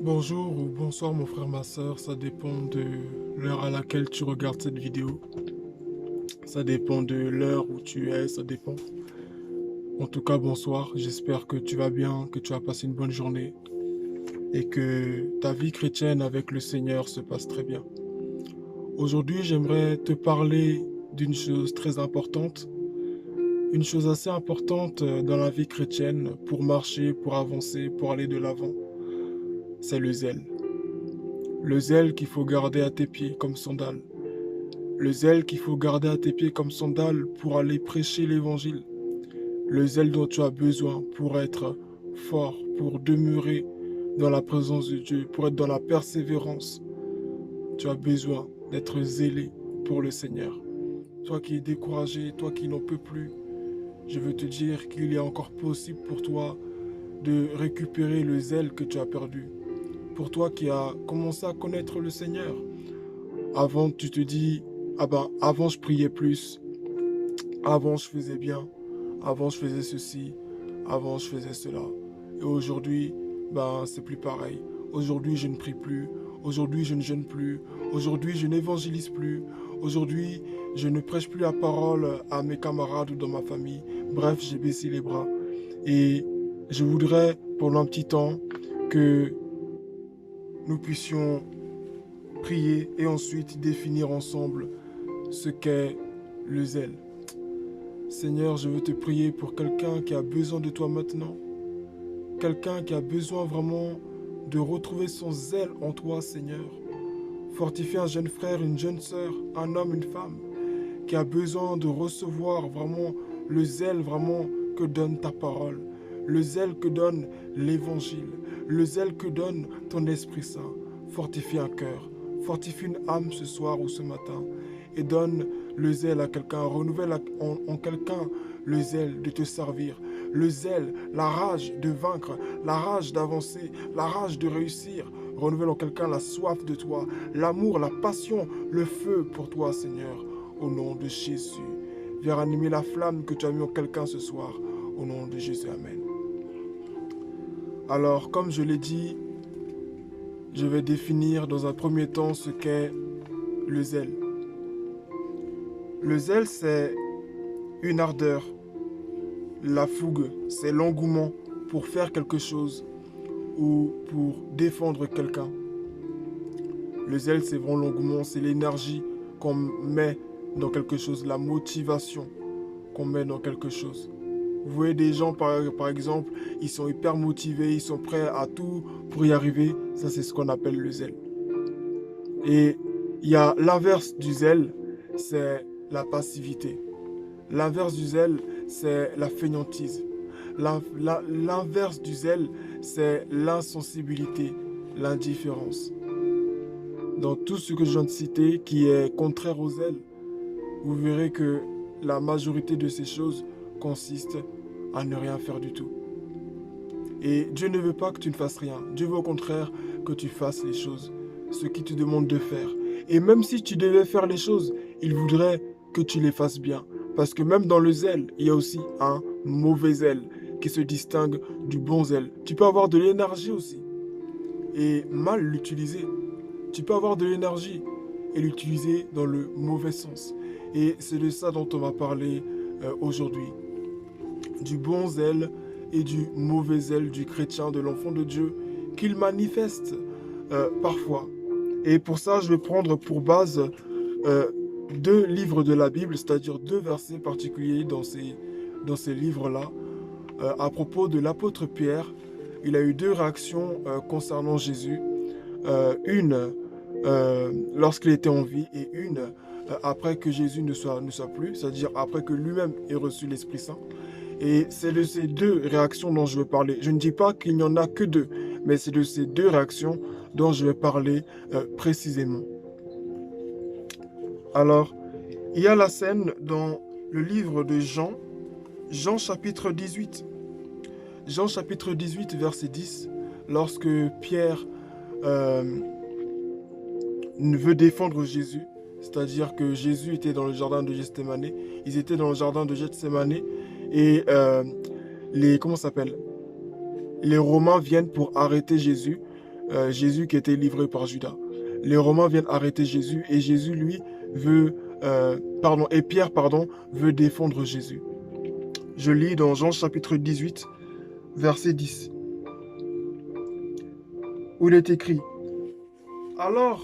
Bonjour ou bonsoir mon frère, ma soeur, ça dépend de l'heure à laquelle tu regardes cette vidéo. Ça dépend de l'heure où tu es, ça dépend. En tout cas, bonsoir, j'espère que tu vas bien, que tu as passé une bonne journée et que ta vie chrétienne avec le Seigneur se passe très bien. Aujourd'hui, j'aimerais te parler d'une chose très importante, une chose assez importante dans la vie chrétienne pour marcher, pour avancer, pour aller de l'avant. C'est le zèle. Le zèle qu'il faut garder à tes pieds comme sandale. Le zèle qu'il faut garder à tes pieds comme sandale pour aller prêcher l'évangile. Le zèle dont tu as besoin pour être fort, pour demeurer dans la présence de Dieu, pour être dans la persévérance. Tu as besoin d'être zélé pour le Seigneur. Toi qui es découragé, toi qui n'en peux plus, je veux te dire qu'il est encore possible pour toi de récupérer le zèle que tu as perdu. Pour toi qui as commencé à connaître le Seigneur, avant tu te dis, ah ben avant je priais plus, avant je faisais bien, avant je faisais ceci, avant je faisais cela. Et aujourd'hui, ben c'est plus pareil. Aujourd'hui je ne prie plus, aujourd'hui je ne jeûne plus, aujourd'hui je n'évangélise plus, aujourd'hui je ne prêche plus la parole à mes camarades ou dans ma famille. Bref, j'ai baissé les bras. Et je voudrais pendant un petit temps que nous puissions prier et ensuite définir ensemble ce qu'est le zèle. Seigneur, je veux te prier pour quelqu'un qui a besoin de toi maintenant. Quelqu'un qui a besoin vraiment de retrouver son zèle en toi, Seigneur. Fortifie un jeune frère, une jeune sœur, un homme, une femme, qui a besoin de recevoir vraiment le zèle vraiment que donne ta parole, le zèle que donne l'évangile, le zèle que donne ton Esprit Saint. Fortifie un cœur, fortifie une âme ce soir ou ce matin et donne le zèle à quelqu'un, renouvelle en quelqu'un le zèle de te servir, le zèle, la rage de vaincre, la rage d'avancer, la rage de réussir. Renouvelle en quelqu'un la soif de toi, l'amour, la passion, le feu pour toi, Seigneur, au nom de Jésus. Viens ranimer la flamme que tu as mis en quelqu'un ce soir, au nom de Jésus. Amen. Alors, comme je l'ai dit, je vais définir dans un premier temps ce qu'est le zèle. Le zèle, c'est une ardeur. La fougue, c'est l'engouement pour faire quelque chose ou pour défendre quelqu'un. Le zèle, c'est vraiment l'engouement, c'est l'énergie qu'on met dans quelque chose, la motivation qu'on met dans quelque chose. Vous voyez des gens, par exemple, ils sont hyper motivés, ils sont prêts à tout pour y arriver. Ça, c'est ce qu'on appelle le zèle. Et il y a l'inverse du zèle, c'est la passivité. L'inverse du zèle, c'est la fainéantise. L'inverse du zèle, c'est l'insensibilité, l'indifférence. Dans tout ce que je viens de citer, qui est contraire au zèle, vous verrez que la majorité de ces choses consistent à ne rien faire du tout. Et Dieu ne veut pas que tu ne fasses rien. Dieu veut au contraire que tu fasses les choses, ce qu'il te demande de faire. Et même si tu devais faire les choses, il voudrait que tu les fasses bien. Parce que même dans le zèle, il y a aussi un mauvais zèle qui se distingue du bon zèle. Tu peux avoir de l'énergie aussi et mal l'utiliser. Tu peux avoir de l'énergie et l'utiliser dans le mauvais sens. Et c'est de ça dont on va parler aujourd'hui. Du bon zèle et du mauvais zèle du chrétien, de l'enfant de Dieu, qu'il manifeste parfois. Et pour ça, je vais prendre pour base deux livres de la Bible, c'est-à-dire deux versets particuliers dans ces livres-là. À propos de l'apôtre Pierre, il a eu deux réactions concernant Jésus. Une lorsqu'il était en vie et une après que Jésus ne soit plus, c'est-à-dire après que lui-même ait reçu l'Esprit Saint. Et c'est de ces deux réactions dont je veux parler. Je ne dis pas qu'il n'y en a que deux, mais c'est de ces deux réactions dont je vais parler précisément. Alors, il y a la scène dans le livre de Jean, Jean chapitre 18. Jean chapitre 18, verset 10, lorsque Pierre veut défendre Jésus, c'est-à-dire que Jésus était dans le jardin de Gethsémane, ils étaient dans le jardin de Gethsémane et comment ça s'appelle? Les Romains viennent pour arrêter Jésus Jésus qui était livré par Judas. Les Romains viennent arrêter Jésus et Jésus, lui, Pierre, veut défendre Jésus. Je lis dans Jean chapitre 18, verset 10, où il est écrit: Alors,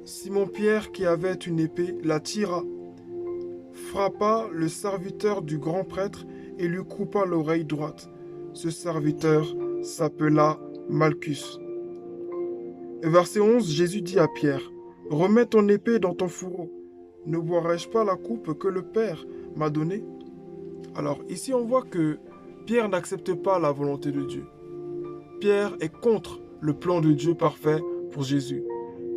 Simon-Pierre, qui avait une épée, la tira, frappa le serviteur du grand prêtre et lui coupa l'oreille droite. Ce serviteur s'appela Malchus. Verset 11, Jésus dit à Pierre: Remets ton épée dans ton fourreau. Ne boirai-je pas la coupe que le Père m'a donnée? Alors ici on voit que Pierre n'accepte pas la volonté de Dieu. Pierre est contre le plan de Dieu parfait pour Jésus.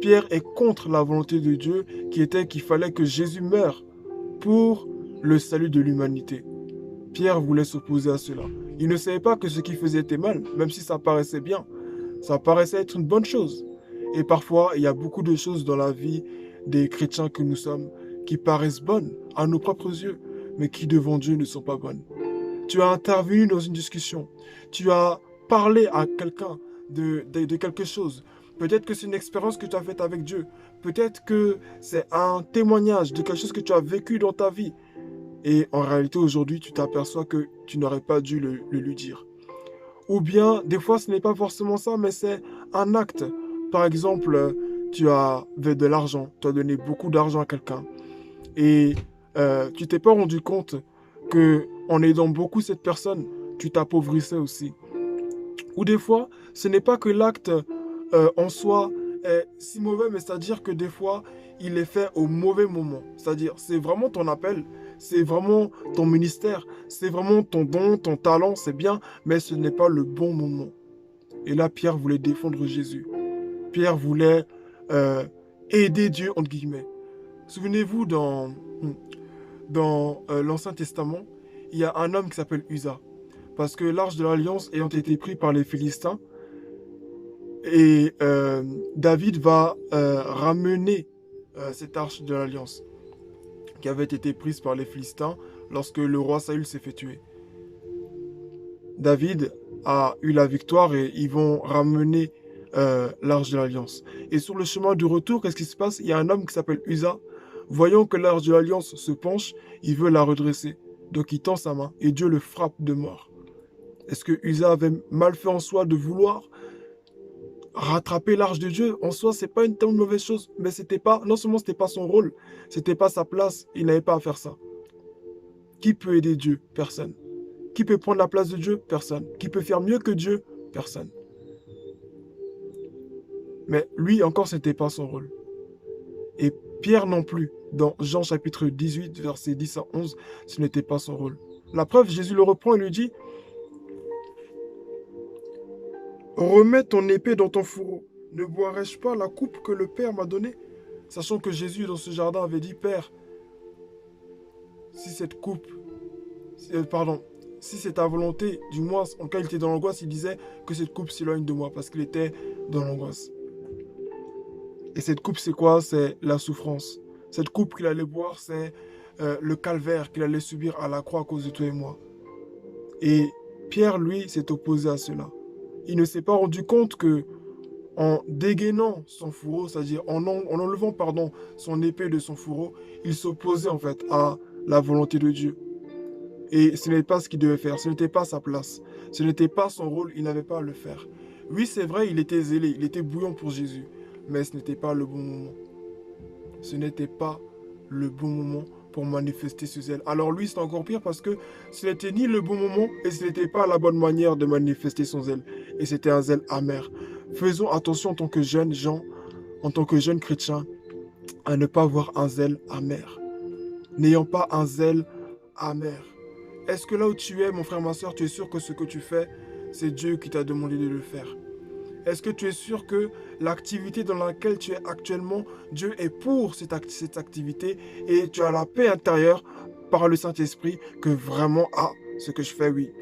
Pierre est contre la volonté de Dieu qui était qu'il fallait que Jésus meure pour le salut de l'humanité. Pierre voulait s'opposer à cela. Il ne savait pas que ce qu'il faisait était mal, même si ça paraissait bien. Ça paraissait être une bonne chose. Et parfois, il y a beaucoup de choses dans la vie des chrétiens que nous sommes qui paraissent bonnes à nos propres yeux, mais qui devant Dieu ne sont pas bonnes. Tu as intervenu dans une discussion. Tu as parlé à quelqu'un de quelque chose. Peut-être que c'est une expérience que tu as faite avec Dieu. Peut-être que c'est un témoignage de quelque chose que tu as vécu dans ta vie. Et en réalité, aujourd'hui, tu t'aperçois que tu n'aurais pas dû le lui dire. Ou bien, des fois, ce n'est pas forcément ça, mais c'est un acte. Par exemple, tu avais de l'argent, tu as donné beaucoup d'argent à quelqu'un. Et tu t'es pas rendu compte que en aidant beaucoup cette personne, tu t'appauvrissais aussi. Ou des fois, ce n'est pas que l'acte en soi est si mauvais, mais c'est-à-dire que des fois, il est fait au mauvais moment. C'est-à-dire, c'est vraiment ton appel, c'est vraiment ton ministère, c'est vraiment ton don, ton talent, c'est bien, mais ce n'est pas le bon moment. Et là, Pierre voulait défendre Jésus. Pierre voulait aider Dieu, entre guillemets. Souvenez-vous, dans l'Ancien Testament, il y a un homme qui s'appelle Uza. Parce que l'Arche de l'Alliance ayant été prise par les Philistins, et David va ramener cette Arche de l'Alliance qui avait été prise par les Philistins lorsque le roi Saül s'est fait tuer. David a eu la victoire et ils vont ramener l'Arche de l'Alliance. Et sur le chemin du retour, qu'est-ce qui se passe? Il y a un homme qui s'appelle Uza. Voyant que l'Arche de l'Alliance se penche, il veut la redresser. Donc il tend sa main et Dieu le frappe de mort. Est-ce que Uza avait mal fait en soi de vouloir rattraper l'Arche de Dieu? En soi, c'est pas une telle mauvaise chose, mais c'était pas, non seulement c'était pas son rôle, c'était pas sa place, il n'avait pas à faire ça. Qui peut aider Dieu? Personne. Qui peut prendre la place de Dieu? Personne. Qui peut faire mieux que Dieu? Personne. Mais lui encore, c'était pas son rôle. Et Pierre non plus. Dans Jean chapitre 18, versets 10 à 11, ce n'était pas son rôle. La preuve, Jésus le reprend et lui dit: Remets ton épée dans ton fourreau. Ne boirai-je pas la coupe que le Père m'a donnée? Sachant que Jésus, dans ce jardin, avait dit: Père, si cette coupe, si c'est ta volonté, du moins, en cas il était dans l'angoisse, il disait que cette coupe s'éloigne de moi, parce qu'il était dans l'angoisse. Et cette coupe, c'est quoi? C'est la souffrance. Cette coupe qu'il allait boire, c'est le calvaire qu'il allait subir à la croix à cause de toi et moi. Et Pierre, lui, s'est opposé à cela. Il ne s'est pas rendu compte que en dégainant son fourreau, c'est-à-dire en enlevant son épée de son fourreau, il s'opposait en fait à la volonté de Dieu. Et ce n'est pas ce qu'il devait faire, ce n'était pas sa place, ce n'était pas son rôle, il n'avait pas à le faire. Oui, c'est vrai, il était zélé, il était bouillant pour Jésus, mais ce n'était pas le bon moment. Ce n'était pas le bon moment pour manifester ce zèle. Alors lui, c'est encore pire parce que ce n'était ni le bon moment et ce n'était pas la bonne manière de manifester son zèle. Et c'était un zèle amer. Faisons attention en tant que jeunes gens, en tant que jeunes chrétiens, à ne pas avoir un zèle amer. N'ayant pas un zèle amer. Est-ce que là où tu es, mon frère, ma soeur, tu es sûr que ce que tu fais, c'est Dieu qui t'a demandé de le faire? Est-ce que tu es sûr que l'activité dans laquelle tu es actuellement, Dieu est pour cette activité et tu as la paix intérieure par le Saint-Esprit que vraiment, ce que je fais, oui,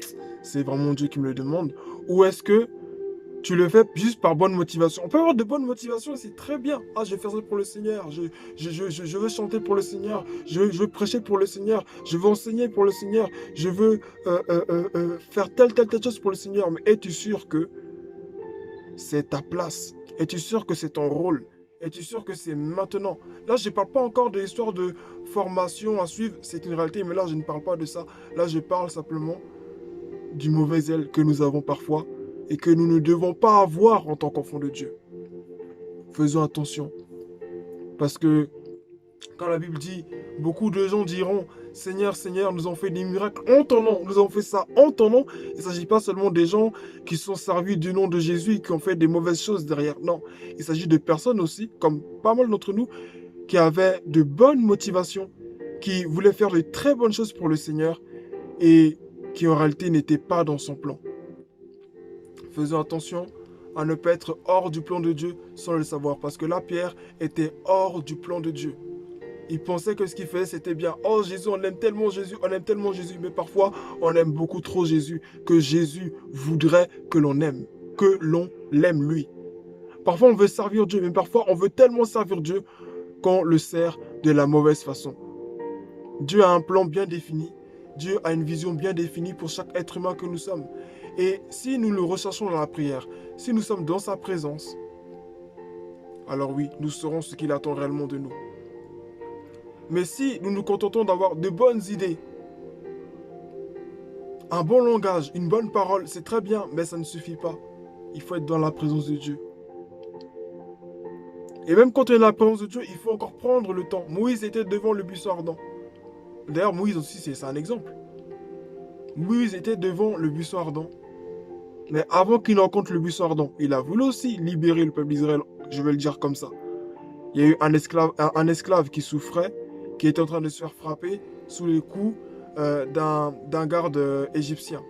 c'est vraiment Dieu qui me le demande? Ou est-ce que tu le fais juste par bonne motivation? On peut avoir de bonnes motivations et c'est très bien. Je vais faire ça pour le Seigneur. Je veux chanter pour le Seigneur. Je veux prêcher pour le Seigneur. Je veux enseigner pour le Seigneur. Je veux faire telle chose pour le Seigneur. Mais es-tu sûr que c'est ta place Es-tu sûr que c'est ton rôle? Es-tu sûr que c'est maintenant? Là, je ne parle pas encore de l'histoire de formation à suivre, c'est une réalité, mais là, je ne parle pas de ça. Là, je parle simplement du mauvais zèle que nous avons parfois et que nous ne devons pas avoir en tant qu'enfants de Dieu. Faisons attention, parce que quand la Bible dit, beaucoup de gens diront, Seigneur, Seigneur, nous avons fait des miracles en ton nom, nous avons fait ça en ton nom. Il ne s'agit pas seulement des gens qui sont servis du nom de Jésus et qui ont fait des mauvaises choses derrière. Non, il s'agit de personnes aussi, comme pas mal d'entre nous, qui avaient de bonnes motivations, qui voulaient faire de très bonnes choses pour le Seigneur et qui en réalité n'étaient pas dans son plan. Faisons attention à ne pas être hors du plan de Dieu sans le savoir, parce que là, Pierre était hors du plan de Dieu. Il pensait que ce qu'il faisait, c'était bien. Oh Jésus, on aime tellement Jésus, on aime tellement Jésus. Mais parfois, on aime beaucoup trop Jésus, que Jésus voudrait que l'on aime, que l'on l'aime lui. Parfois, on veut servir Dieu, mais parfois, on veut tellement servir Dieu qu'on le sert de la mauvaise façon. Dieu a un plan bien défini. Dieu a une vision bien définie pour chaque être humain que nous sommes. Et si nous le recherchons dans la prière, si nous sommes dans sa présence, alors oui, nous saurons ce qu'il attend réellement de nous. Mais si nous nous contentons d'avoir de bonnes idées, un bon langage, une bonne parole, c'est très bien, mais ça ne suffit pas. Il faut être dans la présence de Dieu. Et même quand on est dans la présence de Dieu, il faut encore prendre le temps. Moïse était devant le buisson ardent. D'ailleurs, Moïse aussi, c'est un exemple. Moïse était devant le buisson ardent. Mais avant qu'il rencontre le buisson ardent, il a voulu aussi libérer le peuple d'Israël, je vais le dire comme ça. Il y a eu un esclave qui souffrait, qui était en train de se faire frapper sous les coups d'un garde égyptien.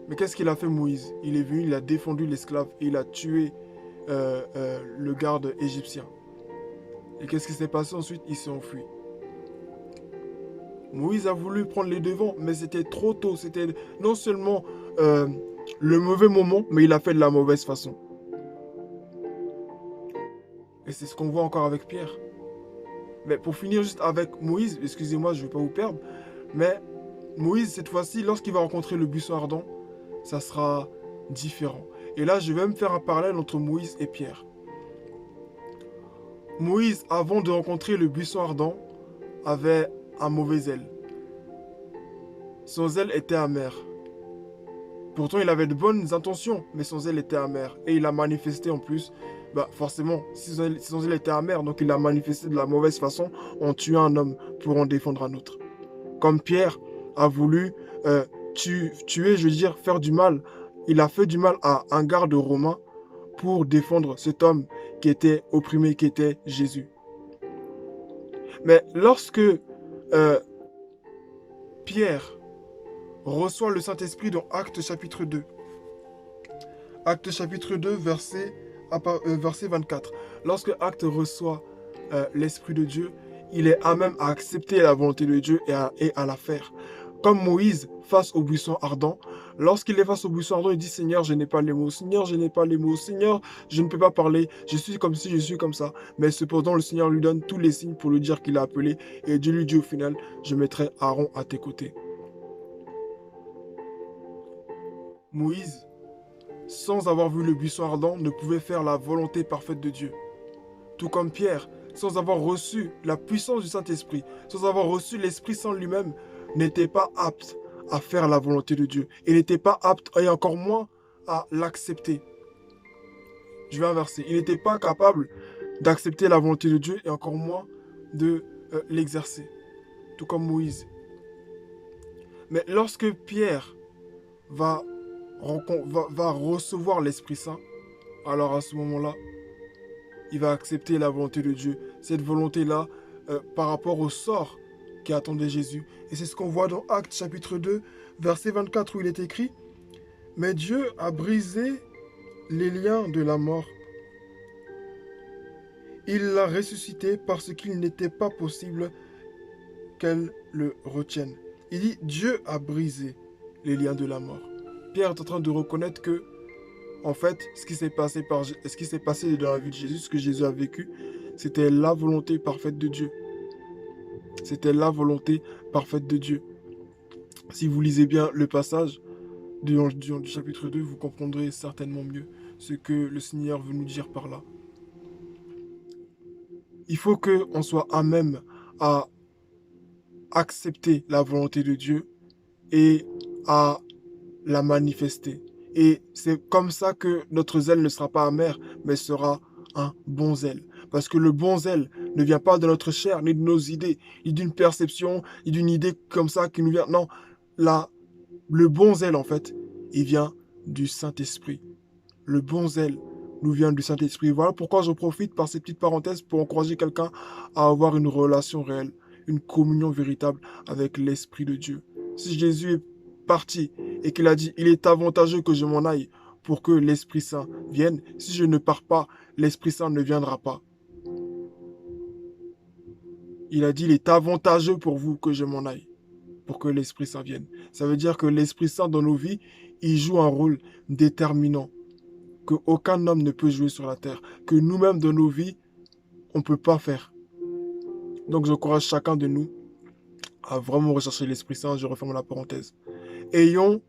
Mais qu'est-ce qu'il a fait Moïse? Il est venu, il a défendu l'esclave et il a tué le garde égyptien. Et qu'est-ce qui s'est passé ensuite? Il s'est enfui. Moïse a voulu prendre les devants, mais c'était trop tôt. C'était non seulement le mauvais moment, mais il a fait de la mauvaise façon. Et c'est ce qu'on voit encore avec Pierre. Mais pour finir juste avec Moïse, excusez-moi, je ne vais pas vous perdre, mais Moïse, cette fois-ci, lorsqu'il va rencontrer le buisson ardent, ça sera différent. Et là, je vais me faire un parallèle entre Moïse et Pierre. Moïse, avant de rencontrer le buisson ardent, avait un mauvais zèle. Son zèle était amer. Pourtant, il avait de bonnes intentions, mais son zèle était amer. Et il a manifesté en plus, forcément, si son zèle était amer, donc il a manifesté de la mauvaise façon en tuant un homme pour en défendre un autre. Comme Pierre a voulu tuer, je veux dire, faire du mal. Il a fait du mal à un garde romain pour défendre cet homme qui était opprimé, qui était Jésus. Mais lorsque Pierre reçoit le Saint-Esprit dans Actes chapitre 2. Actes chapitre 2, verset 24. Lorsque Actes reçoit l'Esprit de Dieu, il est à même à accepter la volonté de Dieu et à la faire. Comme Moïse face au buisson ardent, lorsqu'il est face au buisson ardent, il dit « Seigneur, je n'ai pas les mots. Seigneur, je n'ai pas les mots. Seigneur, je ne peux pas parler. Je suis comme ci, je suis comme ça. » Mais cependant, le Seigneur lui donne tous les signes pour lui dire qu'il a appelé. Et Dieu lui dit au final « Je mettrai Aaron à tes côtés. » Moïse, sans avoir vu le buisson ardent, ne pouvait faire la volonté parfaite de Dieu. Tout comme Pierre, sans avoir reçu la puissance du Saint-Esprit, sans avoir reçu l'Esprit Saint lui-même, n'était pas apte à faire la volonté de Dieu. Il n'était pas apte, et encore moins, à l'accepter. Je vais inverser. Il n'était pas capable d'accepter la volonté de Dieu et encore moins de l'exercer. Tout comme Moïse. Mais lorsque Pierre va recevoir l'Esprit Saint, alors à ce moment-là, il va accepter la volonté de Dieu. Cette volonté-là, par rapport au sort qui attendait Jésus. Et c'est ce qu'on voit dans Actes chapitre 2, verset 24, où il est écrit « Mais Dieu a brisé les liens de la mort. Il l'a ressuscité parce qu'il n'était pas possible qu'elle le retienne. » Il dit « Dieu a brisé les liens de la mort. » Pierre est en train de reconnaître que, en fait, ce qui s'est passé dans la vie de Jésus, ce que Jésus a vécu, c'était la volonté parfaite de Dieu. C'était la volonté parfaite de Dieu. Si vous lisez bien le passage, du chapitre 2, vous comprendrez certainement mieux ce que le Seigneur veut nous dire par là. Il faut qu'on soit à même à accepter la volonté de Dieu et à la manifester. Et c'est comme ça que notre zèle ne sera pas amer, mais sera un bon zèle. Parce que le bon zèle ne vient pas de notre chair, ni de nos idées, ni d'une perception, ni d'une idée comme ça qui nous vient. Non, le bon zèle, en fait, il vient du Saint-Esprit. Le bon zèle nous vient du Saint-Esprit. Voilà pourquoi je profite par ces petites parenthèses pour encourager quelqu'un à avoir une relation réelle, une communion véritable avec l'Esprit de Dieu. Si Jésus est parti et qu'il a dit, il est avantageux que je m'en aille pour que l'Esprit Saint vienne, si je ne pars pas, l'Esprit Saint ne viendra pas. Il a dit, il est avantageux pour vous que je m'en aille pour que l'Esprit Saint vienne. Ça veut dire que l'Esprit Saint dans nos vies, il joue un rôle déterminant qu'aucun homme ne peut jouer sur la terre, que nous-mêmes dans nos vies, on ne peut pas faire. Donc j'encourage chacun de nous à vraiment rechercher l'Esprit Saint, je referme la parenthèse. Ayons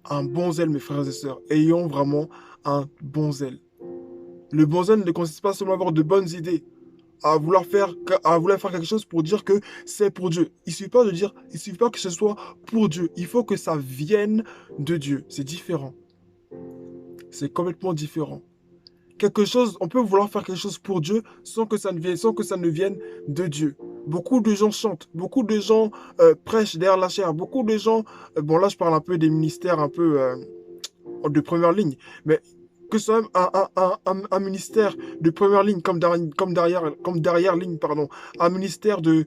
un bon zèle, mes frères et sœurs, ayons vraiment un bon zèle. Le bon zèle ne consiste pas seulement à avoir de bonnes idées, à vouloir faire quelque chose pour dire que c'est pour Dieu. Il ne suffit pas que ce soit pour Dieu. Il faut que ça vienne de Dieu. C'est différent. C'est complètement différent. Quelque chose, on peut vouloir faire quelque chose pour Dieu sans que ça ne vienne de Dieu. Beaucoup de gens chantent, beaucoup de gens prêchent derrière la chair, beaucoup de gens, bon là je parle un peu des ministères un peu de première ligne, mais que ce soit un ministère de première ligne comme derrière ligne, pardon, un ministère de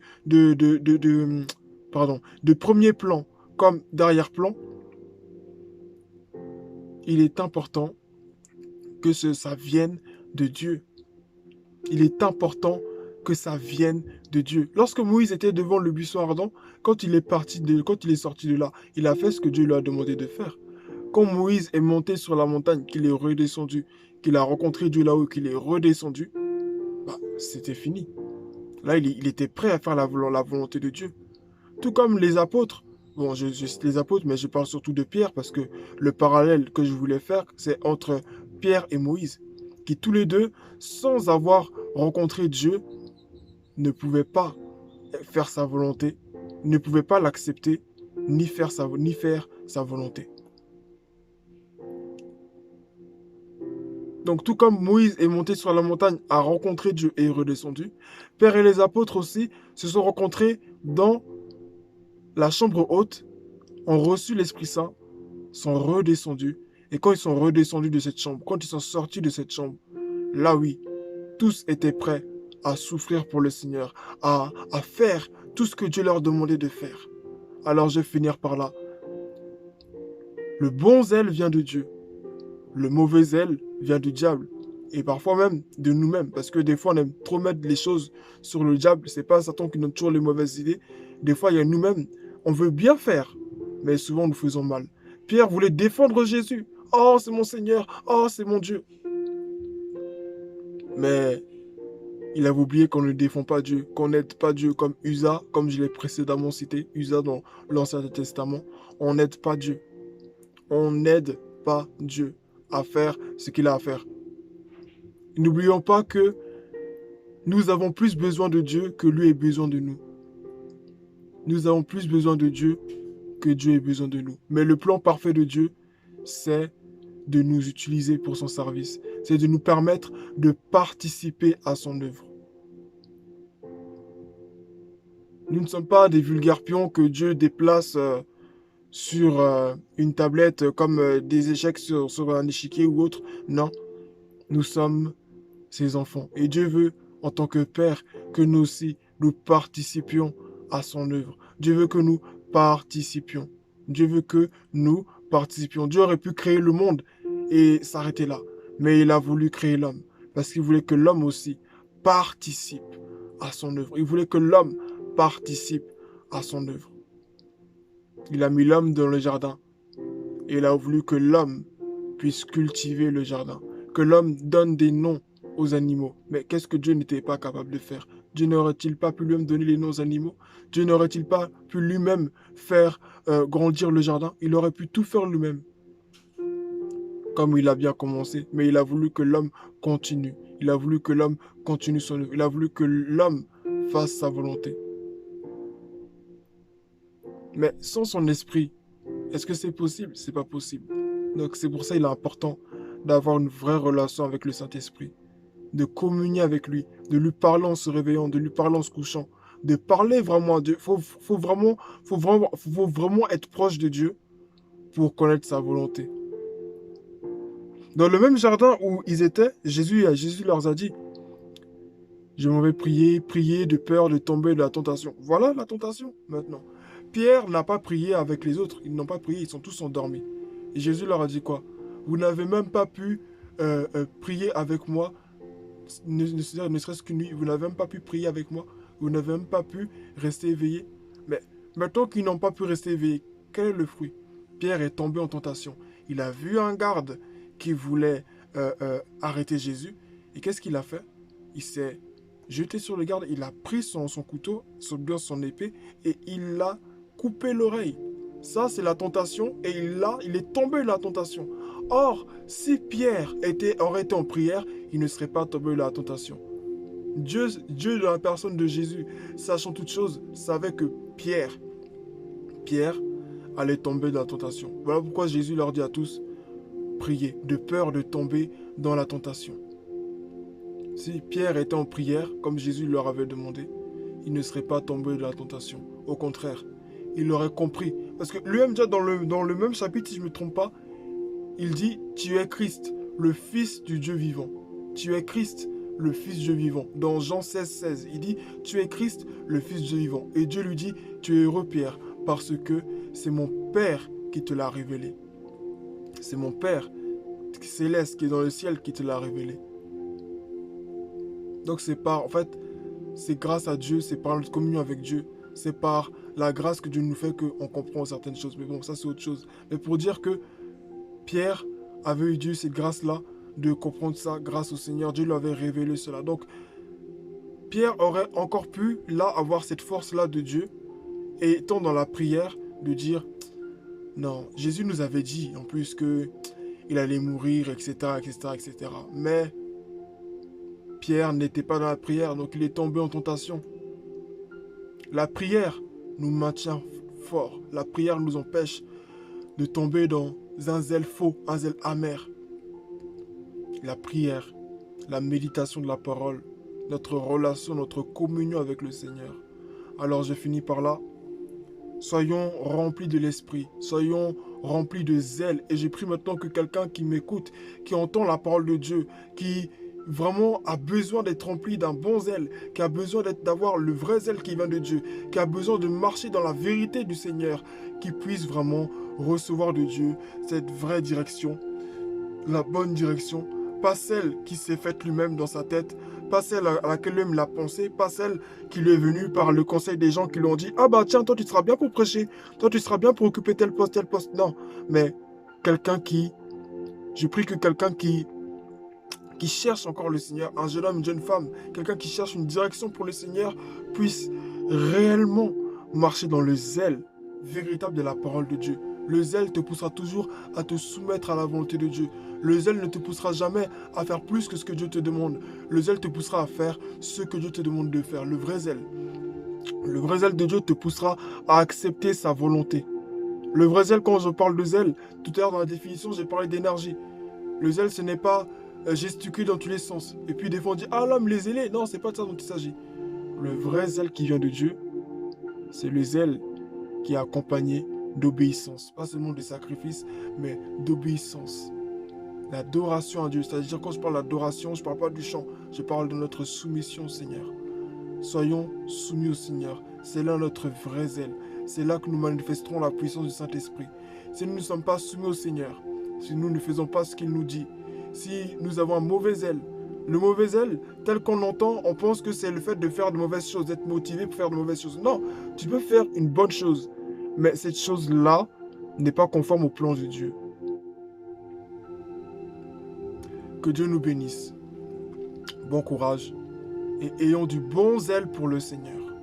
premier plan comme derrière plan, il est important que ça vienne de Dieu. Il est important que ça vienne de Dieu. Lorsque Moïse était devant le buisson ardent, quand il est sorti de là, il a fait ce que Dieu lui a demandé de faire. Quand Moïse est monté sur la montagne, qu'il est redescendu, qu'il a rencontré Dieu là-haut, qu'il est redescendu, bah, c'était fini. Là, il était prêt à faire la volonté de Dieu. Tout comme les apôtres. Bon, je cite les apôtres, mais je parle surtout de Pierre parce que le parallèle que je voulais faire, c'est entre Pierre et Moïse, qui tous les deux, sans avoir rencontré Dieu, ne pouvaient pas faire sa volonté, ne pouvaient pas l'accepter, ni faire sa volonté. Donc tout comme Moïse est monté sur la montagne, a rencontré Dieu et est redescendu, Pierre et les apôtres aussi se sont rencontrés dans la chambre haute, ont reçu l'Esprit Saint, sont redescendus. Et quand ils sont redescendus de cette chambre, quand ils sont sortis de cette chambre, là oui, tous étaient prêts à souffrir pour le Seigneur, à faire tout ce que Dieu leur demandait de faire. Alors je vais finir par là. Le bon zèle vient de Dieu. Le mauvais zèle vient du diable. Et parfois même de nous-mêmes. Parce que des fois, on aime trop mettre les choses sur le diable. C'est pas Satan qui donne toujours les mauvaises idées. Des fois, il y a nous-mêmes. On veut bien faire. Mais souvent, nous faisons mal. Pierre voulait défendre Jésus. Oh, c'est mon Seigneur. Oh, c'est mon Dieu. Mais il avait oublié qu'on ne défend pas Dieu. Qu'on n'aide pas Dieu comme Usa, comme je l'ai précédemment cité. Usa dans l'Ancien Testament. On n'aide pas Dieu. On n'aide pas Dieu à faire ce qu'il a à faire. N'oublions pas que nous avons plus besoin de Dieu que lui ait besoin de nous. Nous avons plus besoin de Dieu que Dieu ait besoin de nous. Mais le plan parfait de Dieu, c'est de nous utiliser pour son service. C'est de nous permettre de participer à son œuvre. Nous ne sommes pas des vulgaires pions que Dieu déplace sur une tablette comme des échecs sur un échiquier ou autre. Non, nous sommes ses enfants. Et Dieu veut, en tant que Père, que nous aussi, nous participions à son œuvre. Dieu veut que nous participions. Dieu veut que nous participions. Dieu aurait pu créer le monde et s'arrêter là. Mais il a voulu créer l'homme. Parce qu'il voulait que l'homme aussi participe à son œuvre. Il voulait que l'homme participe à son œuvre. Il a mis l'homme dans le jardin. Et il a voulu que l'homme puisse cultiver le jardin. Que l'homme donne des noms aux animaux. Mais qu'est-ce que Dieu n'était pas capable de faire? Dieu n'aurait-il pas pu lui-même donner les noms aux animaux? Dieu n'aurait-il pas pu lui-même faire grandir le jardin? Il aurait pu tout faire lui-même. comme il a bien commencé, mais il a voulu que l'homme continue. Il a voulu que l'homme continue son œuvre. Il a voulu que l'homme fasse sa volonté. Mais sans son esprit, est-ce que c'est possible? C'est pas possible. Donc c'est pour ça qu'il est important d'avoir une vraie relation avec le Saint-Esprit, de communier avec lui, de lui parler en se réveillant, de lui parler en se couchant, de parler vraiment à Dieu. Faut vraiment être proche de Dieu pour connaître sa volonté. Dans le même jardin où ils étaient, Jésus leur a dit, je m'en vais prier, prier de peur de tomber dans la tentation. Voilà la tentation maintenant. Pierre n'a pas prié avec les autres, ils n'ont pas prié, ils sont tous endormis. Et Jésus leur a dit quoi? Vous n'avez même pas pu prier avec moi, ne serait-ce qu'une nuit, vous n'avez même pas pu prier avec moi, vous n'avez même pas pu rester éveillé. Mais maintenant qu'ils n'ont pas pu rester éveillés, quel est le fruit? Pierre est tombé en tentation. Il a vu un garde qui voulait arrêter Jésus. Et qu'est-ce qu'il a fait? Il s'est jeté sur le garde, il a pris son couteau, son épée, et il l'a coupé l'oreille. Ça, c'est la tentation, et il est tombé dans la tentation. Or, si Pierre aurait été en prière, il ne serait pas tombé dans la tentation. Dieu dans la personne de Jésus, sachant toutes choses, savait que Pierre allait tomber dans la tentation. Voilà pourquoi Jésus leur dit à tous, priez, de peur de tomber dans la tentation. Si Pierre était en prière, comme Jésus leur avait demandé, il ne serait pas tombé dans la tentation. Au contraire, il aurait compris. Parce que lui-même, déjà dans le même chapitre, si je ne me trompe pas, il dit, tu es Christ, le Fils du Dieu vivant. Tu es Christ, le Fils du Dieu vivant. Dans Jean 16, il dit, tu es Christ, le Fils du Dieu vivant. Et Dieu lui dit, tu es heureux Pierre, parce que c'est mon Père qui te l'a révélé. C'est mon Père céleste qui est dans le ciel qui te l'a révélé. Donc c'est grâce à Dieu, c'est par notre communion avec Dieu, c'est par la grâce que Dieu nous fait qu'on comprend certaines choses. Mais bon, ça c'est autre chose. Mais pour dire que Pierre avait eu Dieu cette grâce-là de comprendre ça grâce au Seigneur. Dieu lui avait révélé cela. Donc Pierre aurait encore pu là avoir cette force-là de Dieu et étant dans la prière de dire non, Jésus nous avait dit en plus que il allait mourir, etc., etc., etc. Mais Pierre n'était pas dans la prière, donc il est tombé en tentation. La prière nous maintient fort. La prière nous empêche de tomber dans un zèle faux, un zèle amer. La prière, la méditation de la parole, notre relation, notre communion avec le Seigneur. Alors je finis par là. Soyons remplis de l'esprit, soyons remplis de zèle. Et j'ai pris maintenant que quelqu'un qui m'écoute, qui entend la parole de Dieu, qui vraiment a besoin d'être rempli d'un bon zèle, qui a besoin d'avoir le vrai zèle qui vient de Dieu, qui a besoin de marcher dans la vérité du Seigneur, qui puisse vraiment recevoir de Dieu cette vraie direction, la bonne direction, pas celle qui s'est faite lui-même dans sa tête, pas celle à laquelle lui-même l'a pensé, pas celle qui lui est venue par le conseil des gens qui lui ont dit « Ah bah tiens, toi tu seras bien pour prêcher, toi tu seras bien pour occuper tel poste, tel poste. » Non, mais je prie que quelqu'un qui cherche encore le Seigneur, un jeune homme, une jeune femme, quelqu'un qui cherche une direction pour le Seigneur, puisse réellement marcher dans le zèle véritable de la parole de Dieu. Le zèle te poussera toujours à te soumettre à la volonté de Dieu. Le zèle ne te poussera jamais à faire plus que ce que Dieu te demande. Le zèle te poussera à faire ce que Dieu te demande de faire. Le vrai zèle. Le vrai zèle de Dieu te poussera à accepter sa volonté. Le vrai zèle, quand je parle de zèle, tout à l'heure dans la définition, j'ai parlé d'énergie. Le zèle, ce n'est pas gesticuler dans tous les sens. Et puis des fois on dit, ah l'homme, les zélés. Non, c'est pas de ça dont il s'agit. Le vrai zèle qui vient de Dieu, c'est le zèle qui est accompagné d'obéissance. Pas seulement de sacrifice, mais d'obéissance. L'adoration à Dieu. C'est-à-dire, quand je parle d'adoration, je ne parle pas du chant. Je parle de notre soumission au Seigneur. Soyons soumis au Seigneur. C'est là notre vrai zèle. C'est là que nous manifesterons la puissance du Saint-Esprit. Si nous ne sommes pas soumis au Seigneur, si nous ne faisons pas ce qu'il nous dit, si nous avons un mauvais zèle, le mauvais zèle, tel qu'on l'entend, on pense que c'est le fait de faire de mauvaises choses, d'être motivé pour faire de mauvaises choses. Non, tu peux faire une bonne chose, mais cette chose-là n'est pas conforme au plan de Dieu. Que Dieu nous bénisse. Bon courage et ayons du bon zèle pour le Seigneur,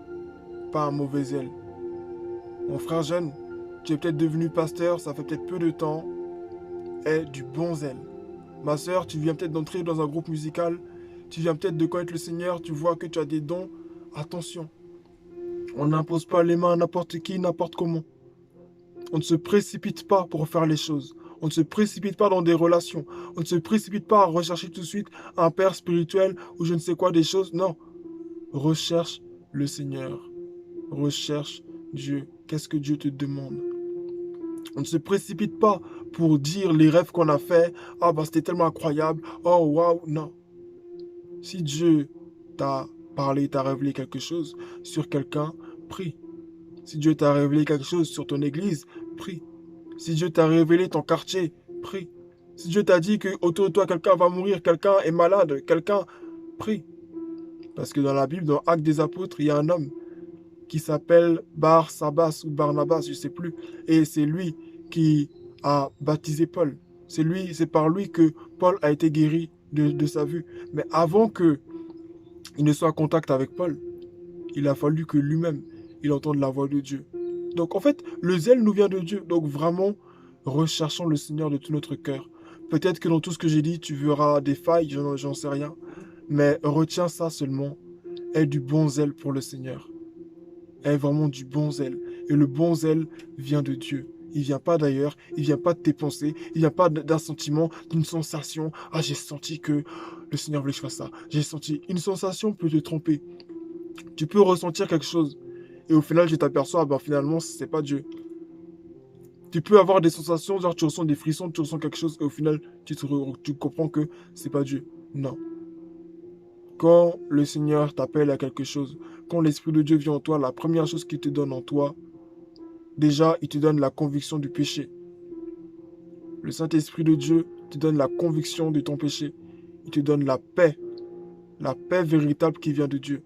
pas un mauvais zèle. Mon frère jeune, tu es peut-être devenu pasteur, ça fait peut-être peu de temps. est du bon zèle. Ma sœur, tu viens peut-être d'entrer dans un groupe musical, tu viens peut-être de connaître le Seigneur, tu vois que tu as des dons. Attention, on n'impose pas les mains à n'importe qui, n'importe comment. On ne se précipite pas pour faire les choses. On ne se précipite pas dans des relations. On ne se précipite pas à rechercher tout de suite un père spirituel ou je ne sais quoi des choses. Non. Recherche le Seigneur. Recherche Dieu. Qu'est-ce que Dieu te demande? On ne se précipite pas pour dire les rêves qu'on a faits. Ah bah c'était tellement incroyable. Oh waouh. Non. Si Dieu t'a parlé, t'a révélé quelque chose sur quelqu'un, prie. Si Dieu t'a révélé quelque chose sur ton église, prie. Si Dieu t'a révélé ton quartier, prie. Si Dieu t'a dit que autour de toi, quelqu'un va mourir, quelqu'un est malade, quelqu'un, prie. Parce que dans la Bible, dans Actes des Apôtres, il y a un homme qui s'appelle Bar Sabas ou Barnabas, je ne sais plus. Et c'est lui qui a baptisé Paul. C'est par lui que Paul a été guéri de sa vue. Mais avant qu'il ne soit en contact avec Paul, il a fallu que lui-même, il entende la voix de Dieu. Donc en fait, le zèle nous vient de Dieu. Donc vraiment, recherchons le Seigneur de tout notre cœur. Peut-être que dans tout ce que j'ai dit, tu verras des failles, j'en sais rien. Mais retiens ça seulement. Aie du bon zèle pour le Seigneur. Aie vraiment du bon zèle. Et le bon zèle vient de Dieu. Il vient pas d'ailleurs, il vient pas de tes pensées, il vient pas d'un sentiment, d'une sensation. Ah, j'ai senti que le Seigneur voulait que je fasse ça. J'ai senti. Une sensation peut te tromper. Tu peux ressentir quelque chose. Et au final, tu t'aperçois, ben finalement, c'est pas Dieu. Tu peux avoir des sensations, genre tu ressens des frissons, tu ressens quelque chose, et au final, tu comprends que c'est pas Dieu. Non. Quand le Seigneur t'appelle à quelque chose, quand l'Esprit de Dieu vient en toi, la première chose qu'il te donne en toi, déjà, il te donne la conviction du péché. Le Saint-Esprit de Dieu te donne la conviction de ton péché. Il te donne la paix véritable qui vient de Dieu.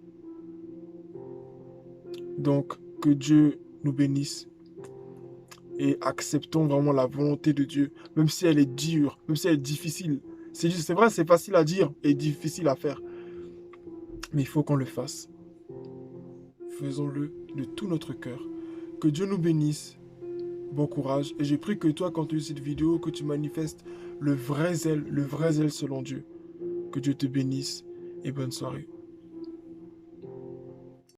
Donc, que Dieu nous bénisse et acceptons vraiment la volonté de Dieu, même si elle est dure, même si elle est difficile. C'est vrai, c'est facile à dire et difficile à faire, mais il faut qu'on le fasse. Faisons-le de tout notre cœur. Que Dieu nous bénisse. Bon courage. Et j'ai pris que toi, quand tu lis cette vidéo, que tu manifestes le vrai zèle selon Dieu. Que Dieu te bénisse et bonne soirée.